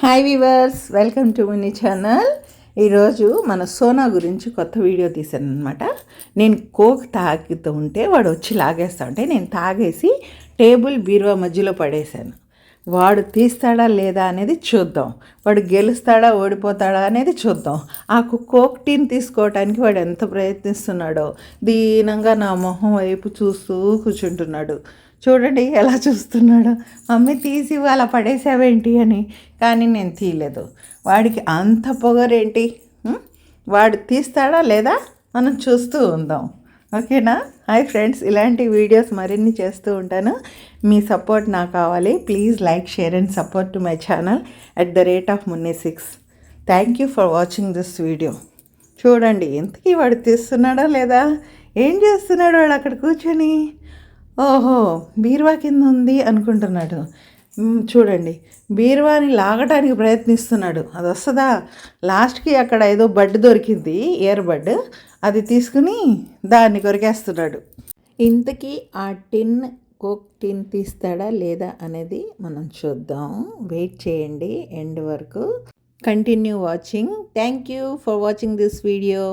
Hi weavers, welcome to mini channel. ఈరోజు మన సోనా గురించి కొత్త వీడియో తీశాను అనమాట. నేను కోక్ తాగుతూ ఉంటే వాడు వచ్చి లాగేస్తా ఉంటే నేను తాగేసి టేబుల్ బీరువా మధ్యలో పడేశాను. వాడు తీస్తాడా లేదా అనేది చూద్దాం. వాడు గెలుస్తాడా ఓడిపోతాడా అనేది చూద్దాం. ఆ కోక్ టీని తీసుకోవటానికి వాడు ఎంత ప్రయత్నిస్తున్నాడో దీనంగా నా మొహం వైపు చూస్తూ కూర్చుంటున్నాడు. చూడండి ఎలా చూస్తున్నాడు. మమ్మీ తీసి అలా పడేసావేంటి అని. కానీ నేను తీయలేదు. వాడికి అంత పొగరేంటి? వాడు తీస్తాడా లేదా మనం చూస్తూ ఉందాం. ఓకేనా? హాయ్ ఫ్రెండ్స్, ఇలాంటి వీడియోస్ మరిన్ని చేస్తూ ఉంటాను. మీ సపోర్ట్ నాకు కావాలి. Please like, share and support to my channel @Munni6. Thank you for watching this video. చూడండి ఇంతకీ వాడు తీస్తున్నాడా లేదా? ఏం చేస్తున్నాడు వాడు అక్కడ కూర్చొని? ఓహో, బీరువా కింద ఉంది అనుకుంటున్నాడు. చూడండి, బీరువాని లాగటానికి ప్రయత్నిస్తున్నాడు. అది వస్తుందా? లాస్ట్కి అక్కడ ఏదో బడ్ దొరికింది, ఇయర్ బడ్. అది తీసుకుని దాన్ని కొరికేస్తున్నాడు. ఇంతకీ ఆ కోక్ టిన్ తీస్తాడా లేదా అనేది మనం చూద్దాం. వెయిట్ చేయండి ఎండ్ వరకు. Continue watching. Thank you for watching this video.